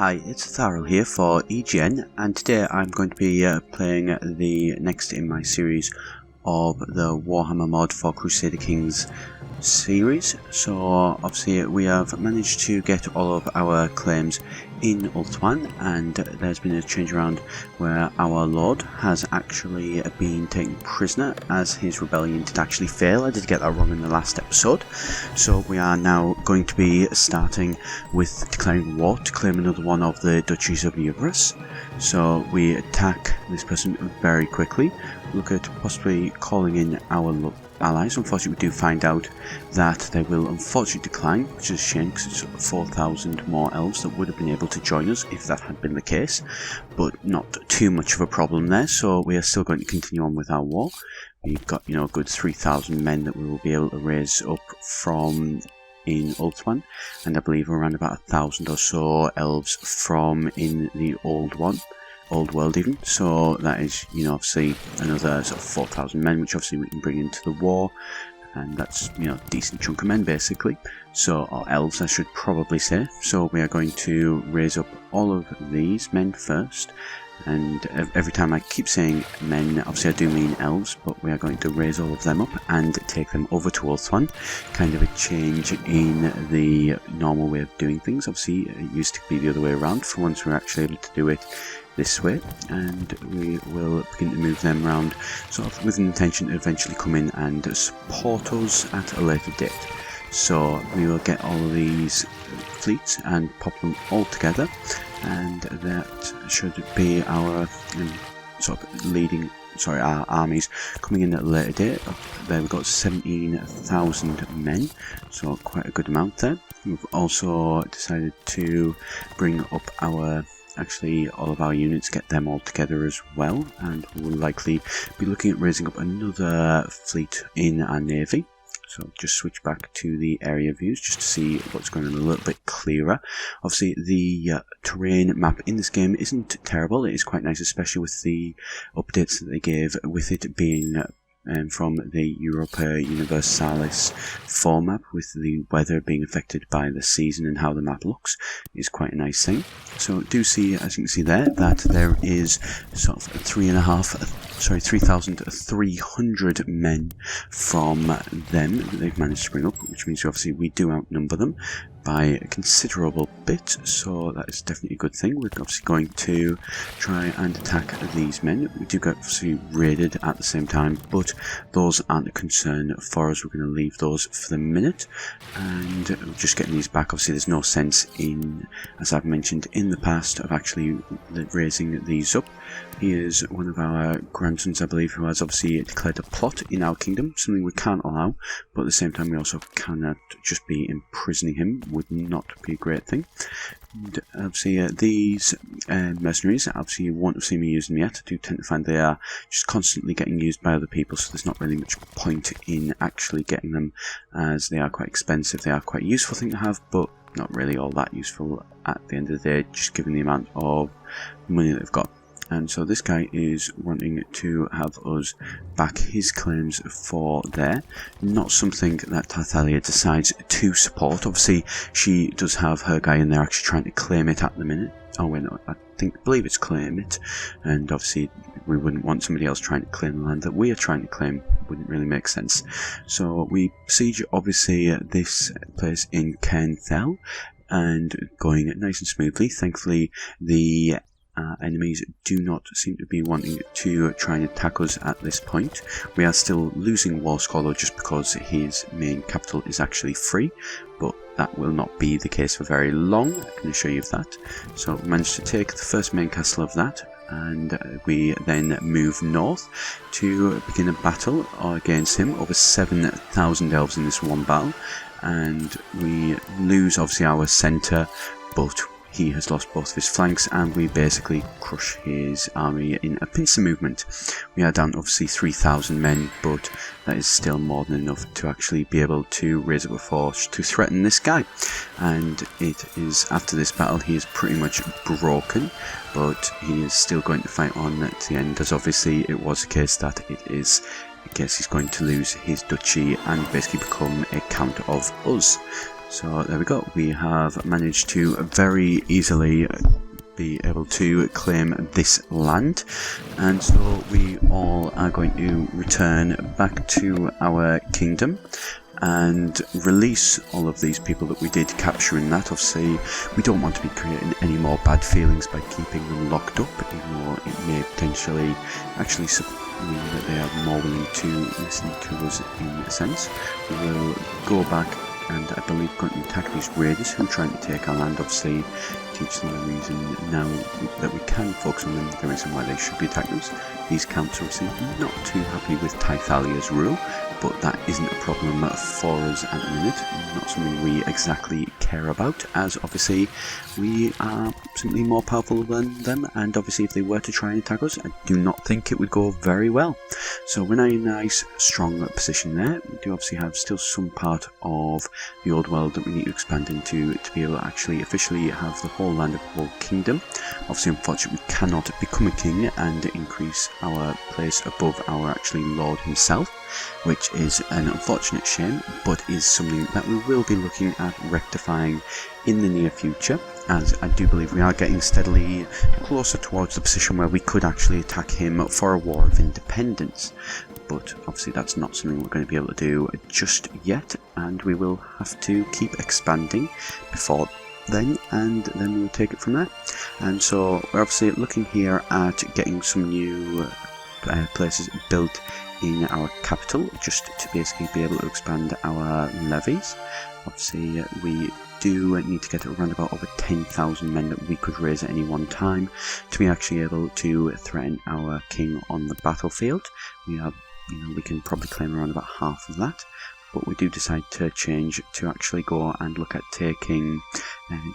Hi, it's Etharal here for EGN, and today I'm going to be playing the next in my series of the Warhammer mod for Crusader Kings series. So obviously we have managed to get all of our claims in Ulthuan, and there's been a change around where our lord has actually been taken prisoner as his rebellion did actually fail. I did get that wrong in the last episode. So we are now going to be starting with declaring war to claim another one of the duchies of Usurping. So we attack this person very quickly, look at possibly calling in our allies. Unfortunately, we do find out that they will unfortunately decline, which is a shame because it's 4,000 more elves that would have been able to join us if that had been the case, but not too much of a problem there. So we are still going to continue on with our war. We've got, a good 3,000 men that we will be able to raise up from in Ulthuan, and I believe around about 1,000 or so elves from in the Old World even. So that is, obviously another sort of 4,000 men, which obviously we can bring into the war, and that's, a decent chunk of men basically. So, or elves I should probably say. So we are going to raise up all of these men first, and every time I keep saying men, obviously I do mean elves, but we are going to raise all of them up and take them over to Ulthuan. Kind of a change in the normal way of doing things. Obviously it used to be the other way around. For once we're actually able to do it this way, and we will begin to move them around sort of with an intention to eventually come in and support us at a later date. So we will get all of these fleets and pop them all together, and that should be our sort of our armies coming in at a later date. There we've got 17,000 men, so quite a good amount there. We've also decided to bring up all of our units, get them all together as well, and we'll likely be looking at raising up another fleet in our navy. So just switch back to the area views just to see what's going on a little bit clearer. Obviously the terrain map in this game isn't terrible. It is quite nice, especially with the updates that they gave, with it being from the Europa Universalis 4 map, with the weather being affected by the season and how the map looks, is quite a nice thing. So do see, as you can see there, that there is sort of 3,300 men from them that they've managed to bring up, which means obviously we do outnumber them by a considerable bit, so that is definitely a good thing. We're obviously going to try and attack these men. We do get obviously raided at the same time, but those aren't a concern for us. We're going to leave those for the minute, and just getting these back. Obviously there's no sense in, as I've mentioned in the past, of actually raising these up. He is one of our grandsons, I believe, who has obviously declared a plot in our kingdom, something we can't allow, but at the same time we also cannot just be imprisoning him. Would not be a great thing. And obviously these mercenaries, obviously you won't have seen me using them yet. I do tend to find they are just constantly getting used by other people, so there's not really much point in actually getting them, as they are quite expensive. They are quite a useful thing to have, but not really all that useful at the end of the day, just given the amount of money that they've got. And so this guy is wanting to have us back his claims for there. Not something that Tythalia decides to support. Obviously, she does have her guy in there actually trying to claim it at the minute. Oh wait, no, I believe it's claim it. And obviously, we wouldn't want somebody else trying to claim the land that we are trying to claim. Wouldn't really make sense. So we siege obviously this place in Cairnthel, and going nice and smoothly. Thankfully, the enemies do not seem to be wanting to try and attack us at this point. We are still losing War Scholar just because his main capital is actually free, but that will not be the case for very long, I can assure you of that. So we managed to take the first main castle of that, and we then move north to begin a battle against him. Over 7,000 elves in this one battle, and we lose obviously our centre, but he has lost both of his flanks, and we basically crush his army in a pincer movement. We are down obviously 3,000 men, but that is still more than enough to actually be able to raise up a force to threaten this guy. And it is, after this battle, he is pretty much broken, but he is still going to fight on at the end, as obviously it was a case that it is I guess he's going to lose his duchy and basically become a count of us. So there we go, we have managed to very easily be able to claim this land, and so we all are going to return back to our kingdom and release all of these people that we did capture in that. Obviously we don't want to be creating any more bad feelings by keeping them locked up, even though it may potentially actually mean that they are more willing to listen to us in a sense. We will go back and I believe going to attack these raiders who are trying to take our land. Obviously teach them the reason now that we can focus on them, the reason why they should be attacking us. These counts are obviously not too happy with Tythalia's rule, but that isn't a problem for us at the minute, not something we exactly care about, as obviously we are simply more powerful than them, and obviously if they were to try and attack us, I do not think it would go very well. So we're now in a nice strong position there. We do obviously have still some part of the old world that we need to expand into to be able to actually officially have the whole land of the whole kingdom. Obviously unfortunately we cannot become a king and increase our place above our actually lord himself, which is an unfortunate shame, but is something that we will be looking at rectifying in the near future, as I do believe we are getting steadily closer towards the position where we could actually attack him for a war of independence. But obviously that's not something we're going to be able to do just yet, and we will have to keep expanding before then, and then we'll take it from there. And so we're obviously looking here at getting some new places built in our capital, just to basically be able to expand our levies. Obviously we do need to get around about over 10,000 men that we could raise at any one time to be actually able to threaten our king on the battlefield. We have, we can probably claim around about half of that, but we do decide to change to actually go and look at taking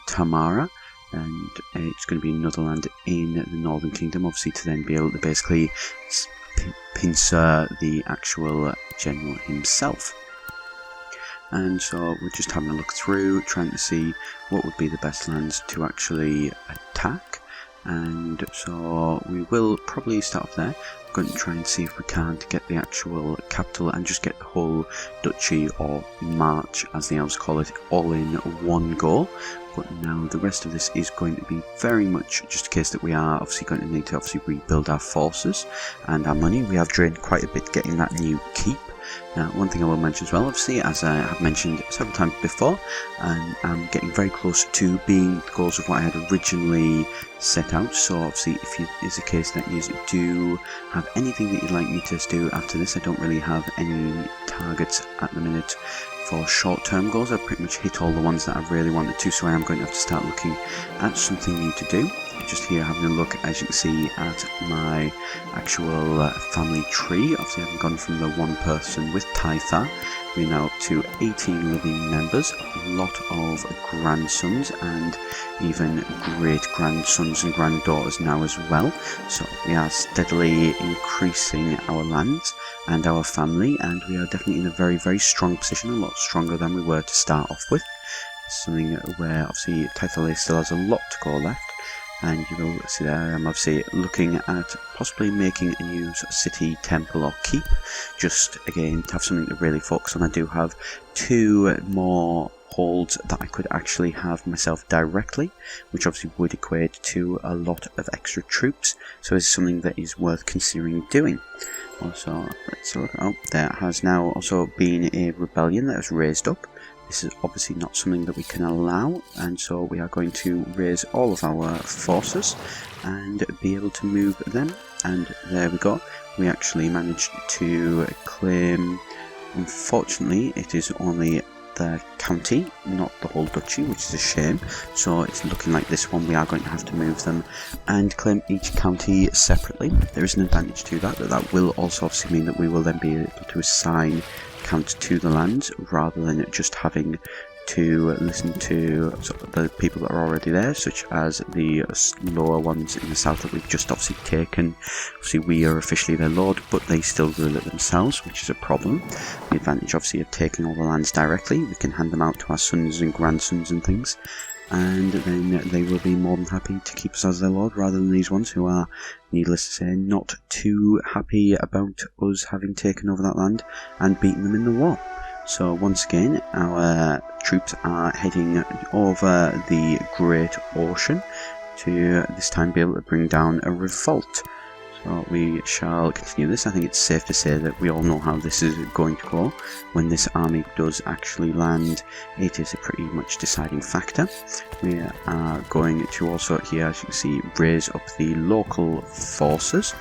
Tamara, and it's going to be another land in the Northern Kingdom, obviously to then be able to basically pincer the actual general himself. And so we're just having a look through, trying to see what would be the best lands to actually attack. And so we will probably start off there. I'm going to try and see if we can to get the actual capital and just get the whole duchy, or march as the elves call it, all in one go. But now the rest of this is going to be very much just a case that we are obviously going to need to rebuild our forces and our money. We have drained quite a bit getting that new keep. Now, one thing I will mention as well, obviously, as I have mentioned several times before, and I'm getting very close to being the goals of what I had originally set out. So obviously, if it is a case that you do have anything that you'd like me to do after this, I don't really have any targets at the minute for short-term goals. I've pretty much hit all the ones that I really wanted to, so I am going to have to start looking at something new to do. Just here having a look, as you can see, at my actual family tree. Obviously I haven't gone from the one person with Tythar. We're now up to 18 living members, a lot of grandsons and even great-grandsons and granddaughters now as well. So we are steadily increasing our lands and our family, and we are definitely in a very, very strong position, a lot stronger than we were to start off with. Something where obviously Tythalia still has a lot to go left. And you will see there I'm obviously looking at possibly making a new sort of city, temple or keep, just again to have something to really focus on. I do have 2 more holds that I could actually have myself directly, which obviously would equate to a lot of extra troops, so it's something that is worth considering doing. Also, let's look, there has now also been a rebellion that has raised up. This is obviously not something that we can allow, and so we are going to raise all of our forces and be able to move them. And there we go, we actually managed to claim, unfortunately it is only the county, not the whole duchy, which is a shame. So it's looking like this one we are going to have to move them and claim each county separately. There is an advantage to that, that will also obviously mean that we will then be able to assign count to the lands rather than just having to listen to sort of the people that are already there, such as the lower ones in the south that we've just obviously taken. Obviously we are officially their lord, but they still rule it themselves, which is a problem. The advantage obviously of taking all the lands directly, we can hand them out to our sons and grandsons and things, and then they will be more than happy to keep us as their lord, rather than these ones who are, needless to say, not too happy about us having taken over that land and beaten them in the war. So once again, our troops are heading over the Great Ocean to this time be able to bring down a revolt. So we shall continue this. I think it's safe to say that we all know how this is going to go. When this army does actually land, it is a pretty much deciding factor. We are going to also here, as you can see, raise up the local forces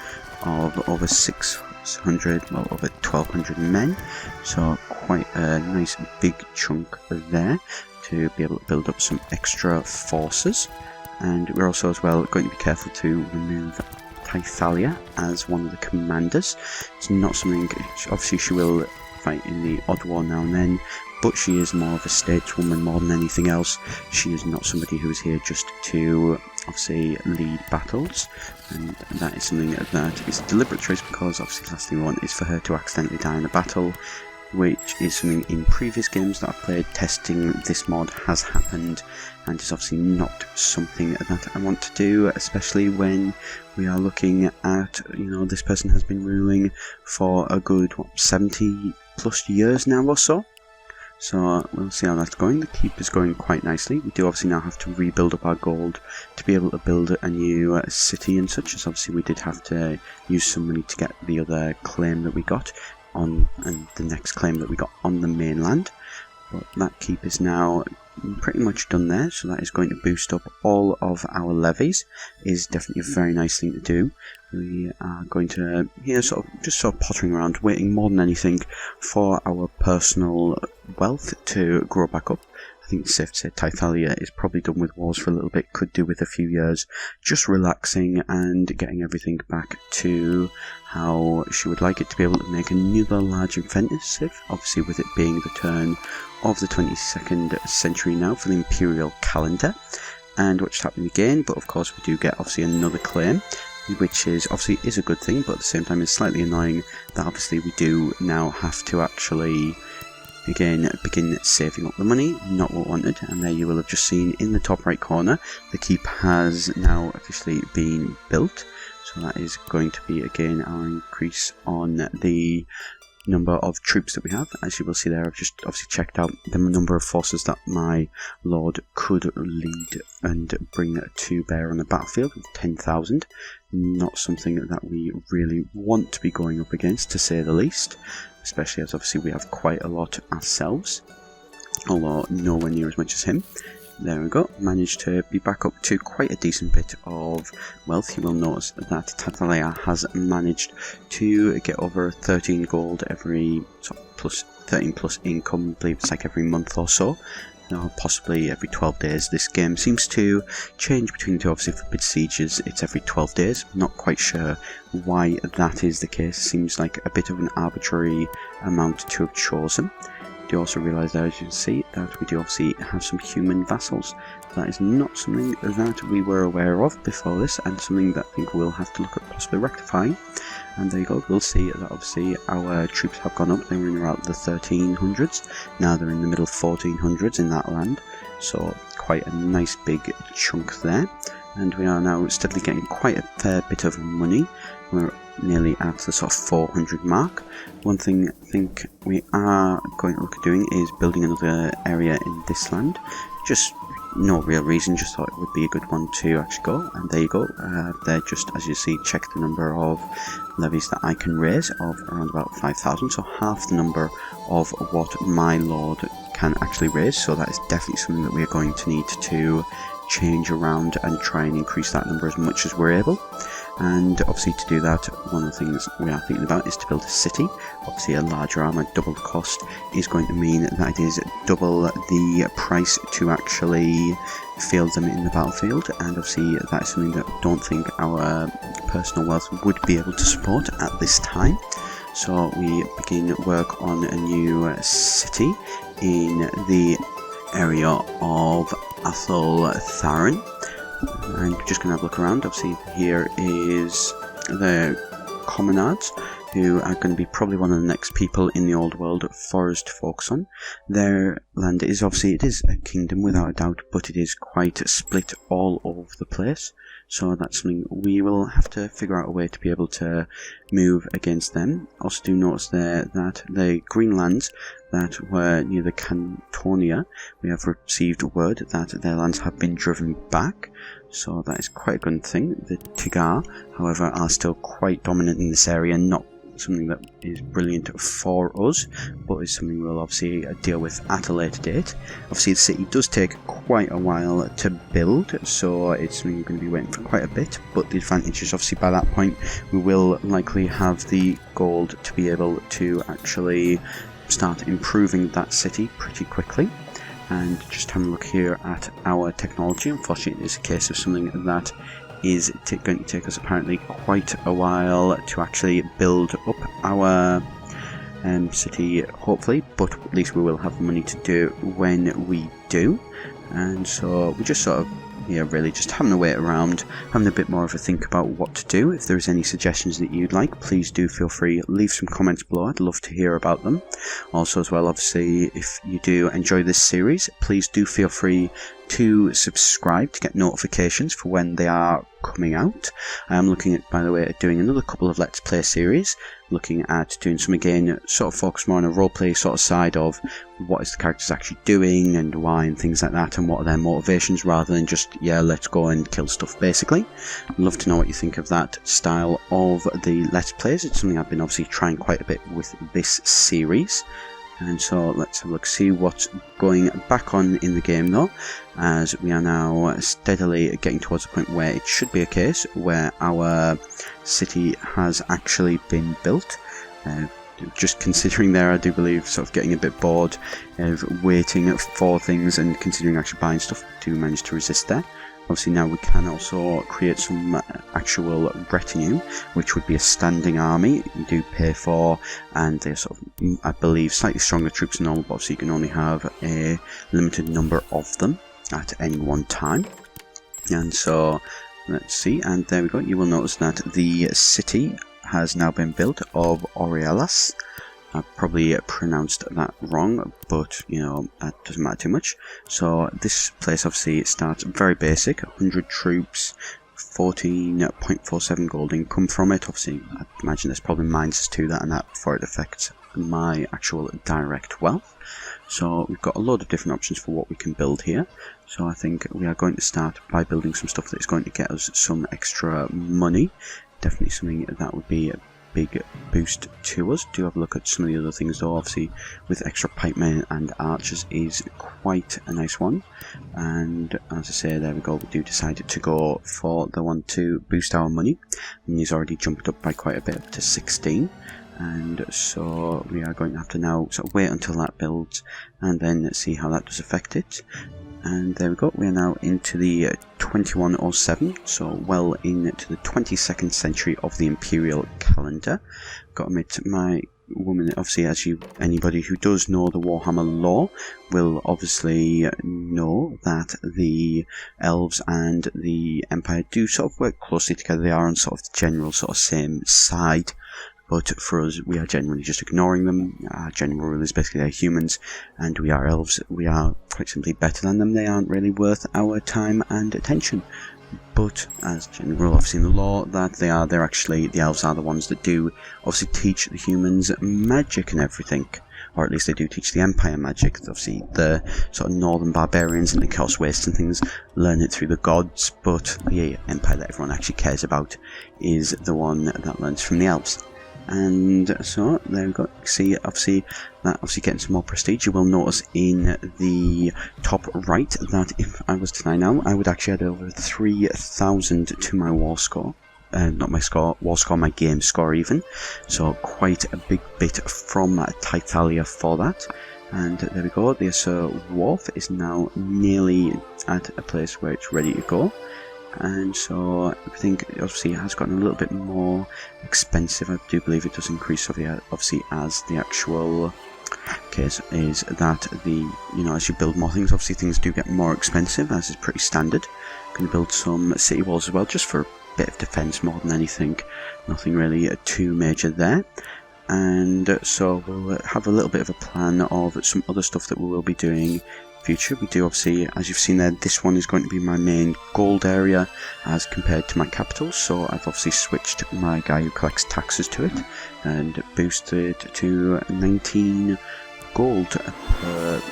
of over 600, well, over 1,200 men. So quite a nice big chunk there to be able to build up some extra forces. And we're also as well going to be careful to remove Tythalia as one of the commanders. It's not something, obviously she will fight in the odd war now and then, but she is more of a stateswoman more than anything else. She is not somebody who is here just to obviously lead battles, and that is something that is a deliberate choice, because obviously the last thing we want is for her to accidentally die in a battle, which is something in previous games that I've played testing this mod has happened, and is obviously not something that I want to do, especially when we are looking at, you know, this person has been ruling for a good, what, 70 plus years now or so. So we'll see how that's going. The keep is going quite nicely. We do obviously now have to rebuild up our gold to be able to build a new city and such, as obviously we did have to use some money to get the other claim that we got on, and the next claim that we got on the mainland. But that keep is now pretty much done there, so that is going to boost up all of our levies. It is definitely a very nice thing to do. We are going to here sort of pottering around, waiting more than anything for our personal wealth to grow back up. I think it's safe to say Tythalia is probably done with wars for a little bit, could do with a few years just relaxing and getting everything back to how she would like it, to be able to make another large offensive, obviously with it being the turn of the 22nd century now for the imperial calendar, and what's happening again. But of course we do get obviously another claim, which is obviously is a good thing, but at the same time is slightly annoying that obviously we do now have to actually again begin saving up the money, not what we wanted. And there you will have just seen in the top right corner, the keep has now officially been built. So that is going to be again our increase on the number of troops that we have. As you will see there, I've just obviously checked out the number of forces that my lord could lead and bring to bear on the battlefield, 10,000. Not something that we really want to be going up against, to say the least, especially as obviously we have quite a lot ourselves, although nowhere near as much as him. There we go, managed to be back up to quite a decent bit of wealth. You will notice that Tythalia has managed to get over 13 gold every, plus 13 plus income, I believe it's like every month or so, or possibly every 12 days. This game seems to change between two, obviously for big sieges it's every 12 days, not quite sure why that is the case. Seems like a bit of an arbitrary amount to have chosen. Do also realise there, as you can see, that we do obviously have some human vassals. That is not something that we were aware of before this, and something that I think we'll have to look at possibly rectifying. And there you go, we'll see that obviously our troops have gone up. They were in around the 1300s, now they're in the middle 1400s in that land, so quite a nice big chunk there. And we are now steadily getting quite a fair bit of money. We're nearly at the sort of 400 mark. One thing I think we are going to look at doing is building another area in this land. Just no real reason, just thought it would be a good one to actually go. And there you go, there just, as you see, check the number of levies that I can raise of around about 5,000, so half the number of what my lord can actually raise. So that is definitely something that we are going to need to change around and try and increase that number as much as we're able. And obviously to do that, one of the things we are thinking about is to build a city. Obviously a larger army, double the cost, is going to mean that it is double the price to actually field them in the battlefield, and obviously that is something that I don't think our personal wealth would be able to support at this time. So we begin work on a new city in the area of Ulthuan. I'm just going to have a look around. Obviously here is the commonards, who are going to be probably one of the next people in the old world for us to focus on. Their land is obviously, it is a kingdom without a doubt, but it is quite split all over the place. So that's something we will have to figure out a way to be able to move against them. Also do notice there that the green lands that were near the Cantonia, we have received word that their lands have been driven back, so that is quite a good thing. The Tigar, however, are still quite dominant in this area, not something that is brilliant for us, but is something we'll obviously deal with at a later date. Obviously the city does take quite a while to build, so it's something we're going to be waiting for quite a bit, but the advantage is obviously by that point we will likely have the gold to be able to actually start improving that city pretty quickly. And just having a look here at our technology, unfortunately it's a case of something that is going to take us apparently quite a while to actually build up our city, hopefully, but at least we will have the money to do when we do. And so we just sort of, really just having a wait around, having a bit more of a think about what to do. If there's any suggestions that you'd like, please do feel free, leave some comments below. I'd love to hear about them. Also as well, obviously, if you do enjoy this series, please do feel free to subscribe to get notifications for when they are coming out. I am looking at, by the way, at doing another couple of Let's Play series, looking at doing some, again, sort of focus more on a roleplay sort of side of what is the characters actually doing and why and things like that, and what are their motivations, rather than just, let's go and kill stuff, basically. I'd love to know what you think of that style of the Let's Plays. It's something I've been obviously trying quite a bit with this series. And so let's have a look, see what's going back on in the game though, as we are now steadily getting towards the point where it should be a case where our city has actually been built. Just considering there, I do believe, sort of getting a bit bored of waiting for things and considering actually buying stuff, do manage to resist there. Obviously now we can also create some actual retinue, which would be a standing army you do pay for, and they're sort of, I believe, slightly stronger troops than normal, but obviously you can only have a limited number of them at any one time. And so, let's see, and there we go, you will notice that the city has now been built of Aurealis. I probably pronounced that wrong, but that doesn't matter too much. So this place obviously starts very basic, 100 troops, 14.47 gold income from it. Obviously I imagine there's probably minuses to that and that before it affects my actual direct wealth. So we've got a lot of different options for what we can build here. So I think we are going to start by building some stuff that's going to get us some extra money. Definitely something that would be a big boost to us. Do have a look at some of the other things though. Obviously with extra pikemen and archers is quite a nice one, and as I say, there we go, we do decide to go for the one to boost our money, and he's already jumped up by quite a bit, up to 16, and so we are going to have to now sort of wait until that builds and then see how that does affect it. And there we go, we are now into the 2107, so well into the 22nd century of the Imperial calendar. Got to admit, my woman, obviously, anybody who does know the Warhammer lore will obviously know that the elves and the Empire do sort of work closely together. They are on sort of the general sort of same side. But for us, we are generally just ignoring them. Our general rule is basically they're humans, and we are elves. We are quite simply better than them. They aren't really worth our time and attention. But as general rule, obviously in the lore, that they're actually, the elves are the ones that do obviously teach the humans magic and everything. Or at least they do teach the Empire magic. Obviously the sort of northern barbarians and the Chaos Wastes and things learn it through the gods, but the Empire that everyone actually cares about is the one that learns from the elves. And so there we go. See, obviously getting some more prestige. You will notice in the top right that if I was to die now, I would actually add over 3,000 to my war score. Not my score, war score, my game score even. So quite a big bit from Tythalia for that. And there we go. This wharf is now nearly at a place where it's ready to go. And so everything obviously has gotten a little bit more expensive. I do believe it does increase obviously as the actual case is that as you build more things, obviously things do get more expensive, as is pretty standard. Going to build some city walls as well, just for a bit of defense more than anything. Nothing really too major there. And so we'll have a little bit of a plan of some other stuff that we will be doing future. We do obviously, as you've seen there, this one is going to be my main gold area as compared to my capital, so I've obviously switched my guy who collects taxes to it and boosted to 19 gold per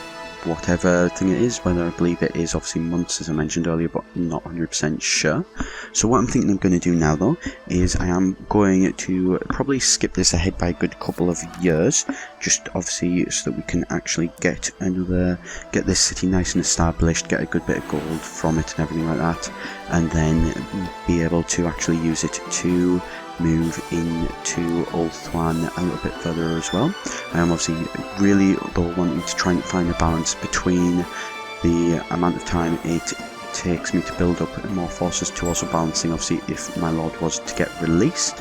whatever thing it is, whether I believe it is obviously months as I mentioned earlier, but I'm not 100% sure. So what I'm thinking I'm going to do now though is I am going to probably skip this ahead by a good couple of years, just obviously so that we can actually get this city nice and established, get a good bit of gold from it and everything like that, and then be able to actually use it to move into Ulthuan a little bit further as well. I am obviously really though wanting to try and find a balance between the amount of time it takes me to build up more forces to also balancing obviously if my lord was to get released.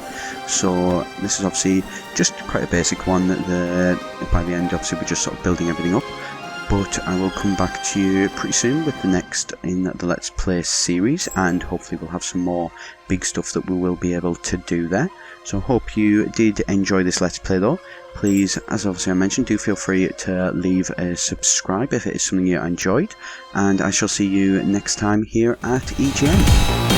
So this is obviously just quite a basic one. By the end obviously we're just sort of building everything up. But I will come back to you pretty soon with the next in the Let's Play series, and hopefully we'll have some more big stuff that we will be able to do there. So I hope you did enjoy this Let's Play though. Please, as obviously I mentioned, do feel free to leave a subscribe if it is something you enjoyed, and I shall see you next time here at EGN.